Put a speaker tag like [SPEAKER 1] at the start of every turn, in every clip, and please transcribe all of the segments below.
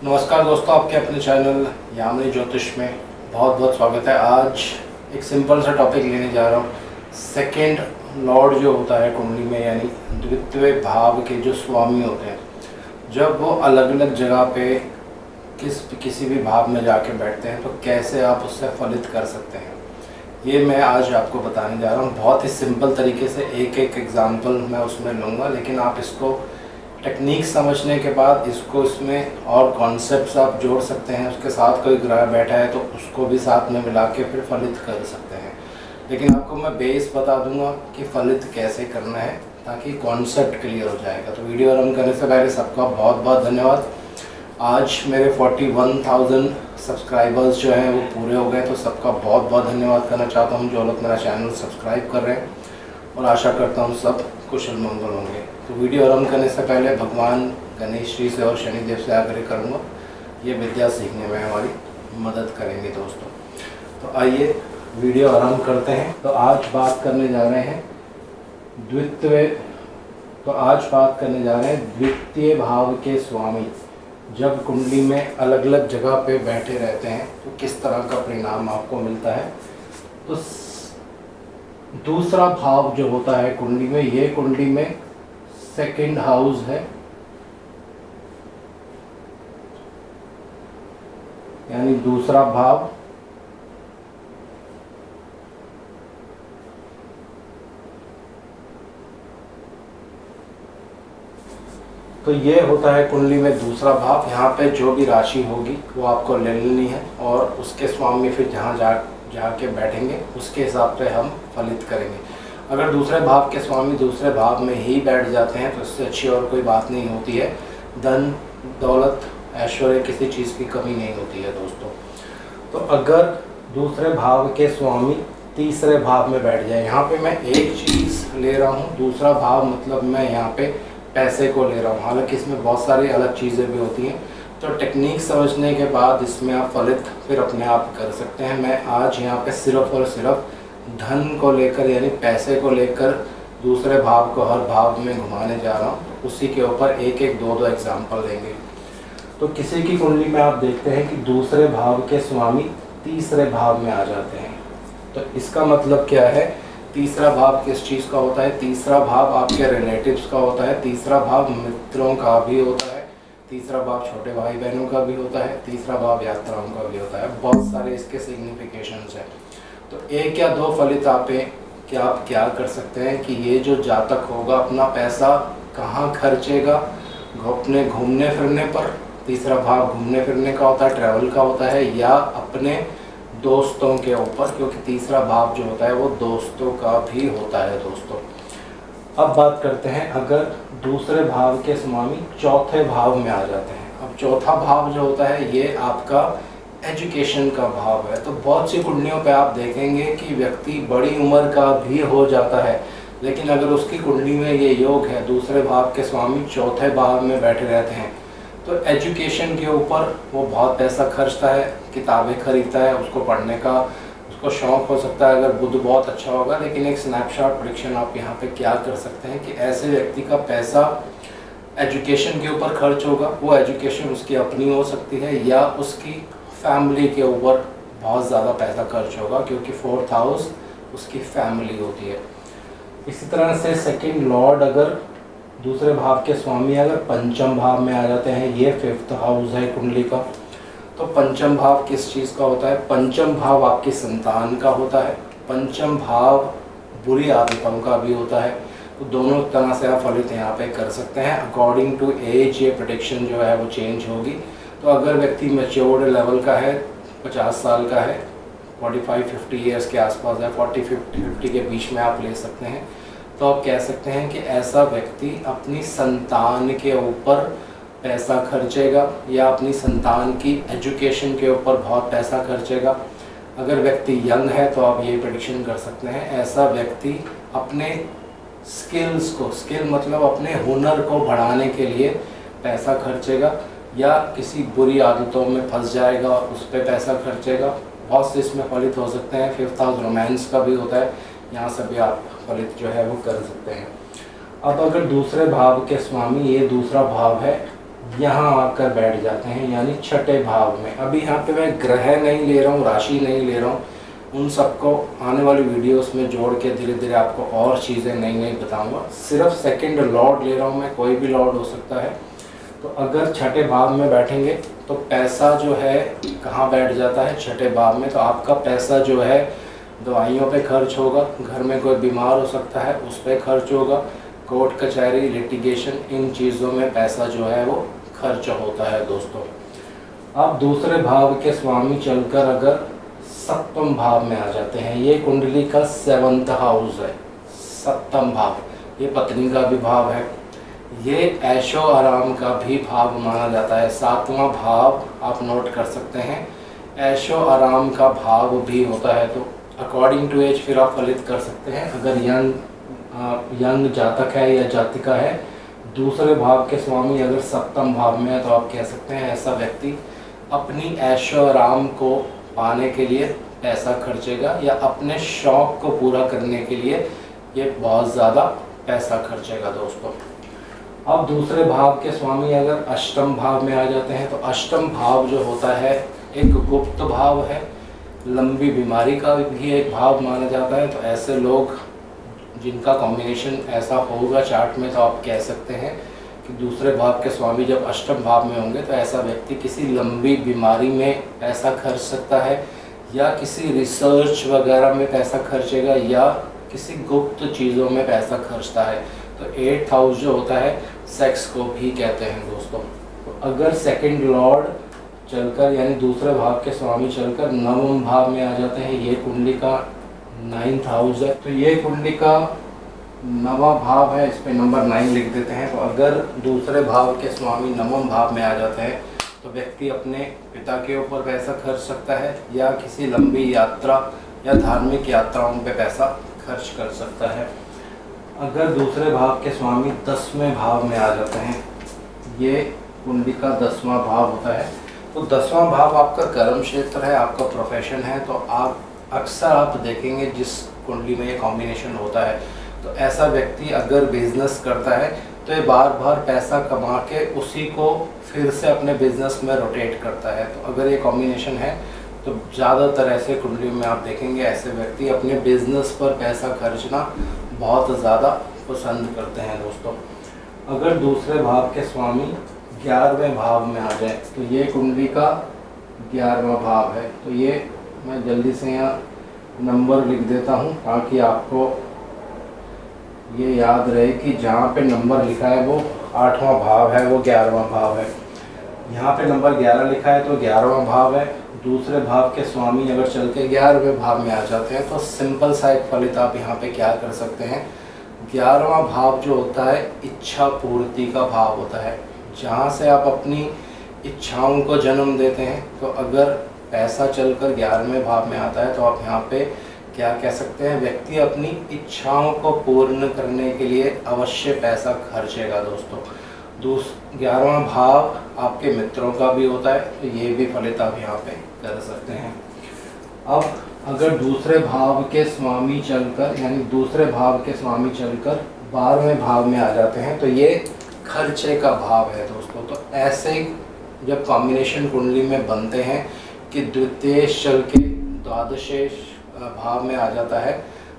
[SPEAKER 1] नमस्कार दोस्तों, आपके अपने चैनल यामिनी ज्योतिष में बहुत बहुत स्वागत है। आज एक सिंपल सा टॉपिक लेने जा रहा हूँ। सेकंड लॉर्ड जो होता है कुंडली में, यानी द्वितीय भाव के जो स्वामी होते हैं, जब वो अलग अलग जगह पे किसी भी भाव में जाके बैठते हैं तो कैसे आप उससे फलित कर सकते हैं, ये मैं आज आपको बताने जा रहा हूँ। बहुत ही सिंपल तरीके से एक एक एग्जाम्पल मैं उसमें लूँगा, लेकिन आप इसको टेक्निक समझने के बाद इसमें और कॉन्सेप्ट्स आप जोड़ सकते हैं। उसके साथ कोई ग्रह बैठा है तो उसको भी साथ में मिला के फिर फलित कर सकते हैं। लेकिन आपको मैं बेस बता दूंगा कि फलित कैसे करना है, ताकि कॉन्सेप्ट क्लियर हो जाएगा। तो वीडियो रन करने से पहले सबका बहुत बहुत धन्यवाद। आज मेरे 41,000 सब्सक्राइबर्स जो हैं वो पूरे हो गए, तो सबका बहुत बहुत धन्यवाद करना चाहता हूँ जो लोग मेरा चैनल सब्सक्राइब कर रहे हैं, और आशा करता हूँ सब कुशल मंगल होंगे। तो वीडियो आरंभ करने से पहले भगवान गणेश जी से और शनिदेव से आग्रह करूँगा, ये विद्या सीखने में हमारी मदद करेंगे दोस्तों। तो आइए वीडियो आरंभ करते हैं। तो आज बात करने जा रहे हैं द्वितीय भाव के स्वामी जब कुंडली में अलग अलग जगह पे बैठे रहते हैं तो किस तरह का परिणाम आपको मिलता है। तो दूसरा भाव जो होता है कुंडली में, ये कुंडली में सेकंड हाउस है, यानी दूसरा भाव। तो ये होता है कुंडली में दूसरा भाव। यहाँ पे जो भी राशि होगी वो आपको ले लेनी है, और उसके स्वामी फिर जहाँ जाके बैठेंगे उसके हिसाब से हम फलित करेंगे। अगर दूसरे भाव के स्वामी दूसरे भाव में ही बैठ जाते हैं तो इससे अच्छी और कोई बात नहीं होती है। धन दौलत ऐश्वर्य किसी चीज़ की कमी नहीं होती है दोस्तों। तो अगर दूसरे भाव के स्वामी तीसरे भाव में बैठ जाए, यहाँ पे मैं एक चीज़ ले रहा हूँ, दूसरा भाव मतलब मैं यहाँ पे पैसे को ले रहा हूँ। हालांकि इसमें बहुत सारी अलग चीज़ें भी होती हैं, तो टेक्निक समझने के बाद इसमें आप फलित फिर अपने आप कर सकते हैं। मैं आज यहाँ पे सिर्फ और सिर्फ धन को लेकर, यानी पैसे को लेकर दूसरे भाव को हर भाव में घुमाने जा रहा हूँ। तो उसी के ऊपर एक एक दो एग्जाम्पल देंगे। तो किसी की कुंडली में आप देखते हैं कि दूसरे भाव के स्वामी तीसरे भाव में आ जाते हैं, तो इसका मतलब क्या है। तीसरा भाव किस चीज़ का होता है? तीसरा भाव आपके रिलेटिव्स का होता है, तीसरा भाव मित्रों का भी होता है, तीसरा भाव छोटे भाई बहनों का भी होता है, तीसरा भाव यात्राओं का भी होता है। बहुत सारे इसके सिग्निफिकेशंस हैं। तो एक या दो फलित आप क्या कर सकते हैं कि ये जो जातक होगा अपना पैसा कहाँ खर्चेगा? अपने घूमने फिरने पर। तीसरा भाव घूमने फिरने का होता है, ट्रैवल का होता है, या अपने दोस्तों के ऊपर, क्योंकि तीसरा भाव जो होता है वो दोस्तों का भी होता है दोस्तों। अब बात करते हैं अगर दूसरे भाव के स्वामी चौथे भाव में आ जाते हैं। अब चौथा भाव जो होता है ये आपका एजुकेशन का भाव है। तो बहुत सी कुंडलियों पे आप देखेंगे कि व्यक्ति बड़ी उम्र का भी हो जाता है, लेकिन अगर उसकी कुंडली में ये योग है, दूसरे भाव के स्वामी चौथे भाव में बैठे रहते हैं, तो एजुकेशन के ऊपर वो बहुत पैसा खर्चता है, किताबें खरीदता है, उसको पढ़ने का उसको शौक़ हो सकता है अगर बुद्ध बहुत अच्छा होगा। लेकिन एक स्नैपशॉट प्रेडिक्शन आप यहाँ पे क्या कर सकते हैं कि ऐसे व्यक्ति का पैसा एजुकेशन के ऊपर खर्च होगा। वो एजुकेशन उसकी अपनी हो सकती है या उसकी फैमिली के ऊपर बहुत ज़्यादा पैसा खर्च होगा, क्योंकि फोर्थ हाउस उसकी फैमिली होती है। इसी तरह से सेकंड लॉर्ड अगर दूसरे भाव के स्वामी अगर पंचम भाव में आ जाते हैं, ये फिफ्थ हाउस है कुंडली का। तो पंचम भाव किस चीज़ का होता है? पंचम भाव आपकी संतान का होता है, पंचम भाव बुरी आदतों का भी होता है। तो दोनों तरह से आप फलित यहाँ पे कर सकते हैं। अकॉर्डिंग टू एज ये प्रेडिक्शन जो है वो चेंज होगी। तो अगर व्यक्ति मैच्योर्ड लेवल का है, 50 साल का है, 45-50 ईयर्स के आसपास है, 40-50 के बीच में आप ले सकते हैं, तो आप कह सकते हैं कि ऐसा व्यक्ति अपनी संतान के ऊपर पैसा खर्चेगा या अपनी संतान की एजुकेशन के ऊपर बहुत पैसा खर्चेगा। अगर व्यक्ति यंग है तो आप ये प्रेडिक्शन कर सकते हैं ऐसा व्यक्ति अपने स्किल्स को, स्किल मतलब अपने हुनर को बढ़ाने के लिए पैसा खर्चेगा, या किसी बुरी आदतों में फंस जाएगा, उस पर पैसा खर्चेगा। बहुत से इसमें फलित हो सकते हैं। फिफ्थ हाउस रोमांस का भी होता है, यहाँ से भी आप फलित जो है वो कर सकते हैं। अब अगर दूसरे भाव के स्वामी, ये दूसरा भाव है यहाँ आकर बैठ जाते हैं, यानी छठे भाव में। अभी यहाँ पे मैं ग्रह नहीं ले रहा हूँ, राशि नहीं ले रहा हूँ, उन सबको आने वाली वीडियोस में जोड़ के धीरे धीरे आपको और चीज़ें नई नई बताऊंगा। सिर्फ सेकंड लॉर्ड ले रहा हूँ मैं, कोई भी लॉर्ड हो सकता है। तो अगर छठे भाव में बैठेंगे तो पैसा जो है कहाँ बैठ जाता है, छठे भाव में। तो आपका पैसा जो है दवाइयों पे खर्च होगा, घर में कोई बीमार हो सकता है उस पर खर्च होगा, कोर्ट कचहरी लिटिगेशन, इन चीज़ों में पैसा जो है वो खर्च होता है दोस्तों। अब दूसरे भाव के स्वामी चलकर अगर सप्तम भाव में आ जाते हैं, ये कुंडली का 7th हाउस है, सप्तम भाव, ये पत्नी का भी भाव है, ये ऐशो आराम का भी भाव माना जाता है। 7वां भाव आप नोट कर सकते हैं, ऐशो आराम का भाव भी होता है। तो अकॉर्डिंग टू एज फिर आप फलित कर सकते हैं। अगर यंग जातक है या जातिका है, दूसरे भाव के स्वामी अगर सप्तम भाव में है, तो आप कह सकते हैं ऐसा व्यक्ति अपनी ऐशो आराम को पाने के लिए पैसा खर्चेगा, या अपने शौक को पूरा करने के लिए ये बहुत ज़्यादा पैसा खर्चेगा दोस्तों। अब दूसरे भाव के स्वामी अगर अष्टम भाव में आ जाते हैं, तो अष्टम भाव जो होता है एक गुप्त भाव है, लंबी बीमारी का भी एक भाव माना जाता है। तो ऐसे लोग जिनका कॉम्बिनेशन ऐसा होगा चार्ट में, तो आप कह सकते हैं कि दूसरे भाव के स्वामी जब अष्टम भाव में होंगे तो ऐसा व्यक्ति किसी लंबी बीमारी में पैसा खर्च सकता है, या किसी रिसर्च वगैरह में पैसा खर्चेगा, या किसी गुप्त चीज़ों में पैसा खर्चता है। तो 8th हाउस जो होता है सेक्स को भी कहते हैं दोस्तों। तो अगर सेकंड लॉर्ड चलकर यानी दूसरे भाव के स्वामी चलकर 9वें भाव में आ जाते हैं, ये कुंडली का 9th हाउस है। तो ये कुंडली का 9वां भाव है, इस पे नंबर 9 लिख देते हैं। तो अगर दूसरे भाव के स्वामी 9वें भाव में आ जाते हैं, तो व्यक्ति अपने पिता के ऊपर पैसा खर्च सकता है, या किसी लंबी यात्रा या धार्मिक यात्राओं पे पैसा खर्च कर सकता है। अगर दूसरे भाव के स्वामी 10वें भाव में आ जाते हैं, ये कुंडली का 10वां भाव होता है। तो 10वां भाव आपका कर्म क्षेत्र है, आपका प्रोफेशन है। तो आप अक्सर आप देखेंगे जिस कुंडली में ये कॉम्बिनेशन होता है, तो ऐसा व्यक्ति अगर बिजनेस करता है तो ये बार बार पैसा कमा के उसी को फिर से अपने बिजनेस में रोटेट करता है। तो अगर ये कॉम्बिनेशन है तो ज़्यादातर ऐसे कुंडलियों में आप देखेंगे ऐसे व्यक्ति अपने बिजनेस पर पैसा खर्चना बहुत ज़्यादा पसंद करते हैं दोस्तों। अगर दूसरे भाव के स्वामी 11वें भाव में आ जाए, तो ये कुंडली का 11वां भाव है। तो ये मैं जल्दी से यहाँ नंबर लिख देता हूँ ताकि आपको ये याद रहे कि जहाँ पे नंबर लिखा है वो 8वां भाव है, वो 11वां भाव है। यहाँ पे नंबर 11 लिखा है तो 11वां भाव है। दूसरे भाव के स्वामी अगर चल के 11वें भाव में आ जाते हैं, तो सिंपल सा एक फलित आप यहाँ पे क्या कर सकते हैं। 11वां भाव जो होता है इच्छा पूर्ति का भाव होता है, जहाँ से आप अपनी इच्छाओं को जन्म देते हैं। तो अगर पैसा चलकर 11वें भाव में आता है, तो आप यहाँ पे क्या कह सकते हैं, व्यक्ति अपनी इच्छाओं को पूर्ण करने के लिए अवश्य पैसा खर्चेगा दोस्तों। 11वां भाव आपके मित्रों का भी होता है, तो ये भी फलित आप यहाँ पे कर सकते हैं। अब अगर दूसरे भाव के स्वामी चलकर यानी दूसरे भाव के स्वामी चलकर 12वें भाव में आ जाते हैं, तो ये खर्चे का भाव है दोस्तों। तो ऐसे जब कॉम्बिनेशन कुंडली में बनते हैं कि द्वितीयेश चल के द्वादशेश भाव में आ जाता है,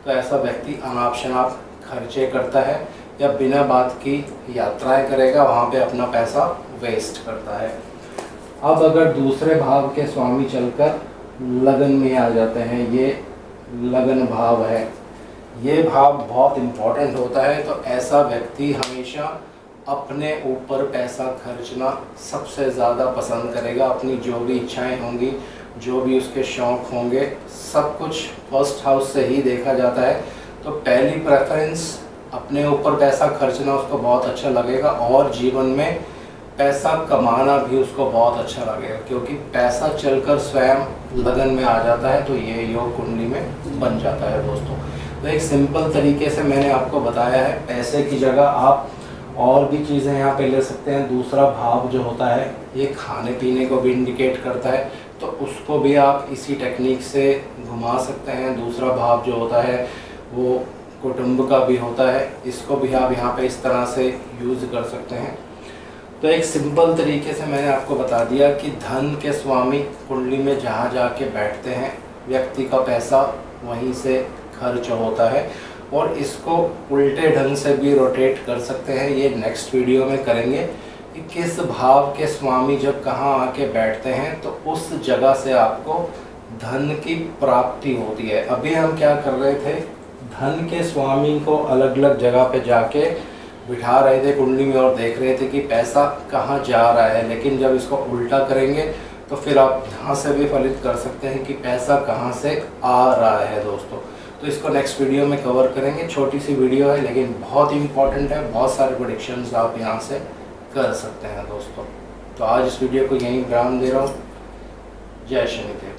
[SPEAKER 1] तो ऐसा व्यक्ति अनाप शनाप खर्चे करता है या बिना बात की यात्राएं करेगा, वहाँ पे अपना पैसा वेस्ट करता है। अब अगर दूसरे भाव के स्वामी चलकर लगन में आ जाते हैं, ये लगन भाव है, ये भाव बहुत इम्पोर्टेंट होता है। तो ऐसा व्यक्ति हमेशा अपने ऊपर पैसा खर्चना सबसे ज़्यादा पसंद करेगा। अपनी जो भी इच्छाएं होंगी, जो भी उसके शौक़ होंगे, सब कुछ फर्स्ट हाउस से ही देखा जाता है। तो पहली प्रेफरेंस अपने ऊपर पैसा खर्चना उसको बहुत अच्छा लगेगा, और जीवन में पैसा कमाना भी उसको बहुत अच्छा लगेगा, क्योंकि पैसा चलकर स्वयं लगन में आ जाता है। तो ये योग कुंडली में बन जाता है दोस्तों। तो एक सिंपल तरीके से मैंने आपको बताया है। पैसे की जगह आप और भी चीज़ें यहाँ पे ले सकते हैं। दूसरा भाव जो होता है ये खाने पीने को भी इंडिकेट करता है, तो उसको भी आप इसी टेक्निक से घुमा सकते हैं। दूसरा भाव जो होता है वो कुटुंब का भी होता है, इसको भी आप यहाँ पे इस तरह से यूज़ कर सकते हैं। तो एक सिंपल तरीके से मैंने आपको बता दिया कि धन के स्वामी कुंडली में जहाँ जाके बैठते हैं व्यक्ति का पैसा वहीं से खर्च होता है, और इसको उल्टे ढंग से भी रोटेट कर सकते हैं। ये नेक्स्ट वीडियो में करेंगे कि किस भाव के स्वामी जब कहाँ आके बैठते हैं तो उस जगह से आपको धन की प्राप्ति होती है। अभी हम क्या कर रहे थे, धन के स्वामी को अलग अलग जगह पे जाके बिठा रहे थे कुंडली में और देख रहे थे कि पैसा कहाँ जा रहा है। लेकिन जब इसको उल्टा करेंगे तो फिर आप यहाँ से भी फलित कर सकते हैं कि पैसा कहाँ से आ रहा है दोस्तों। तो इसको नेक्स्ट वीडियो में कवर करेंगे। छोटी सी वीडियो है लेकिन बहुत इंपॉर्टेंट है, बहुत सारे प्रेडिक्शंस आप यहाँ से कर सकते हैं दोस्तों। तो आज इस वीडियो को यहीं विराम दे रहा हूँ। जय शनिदेव।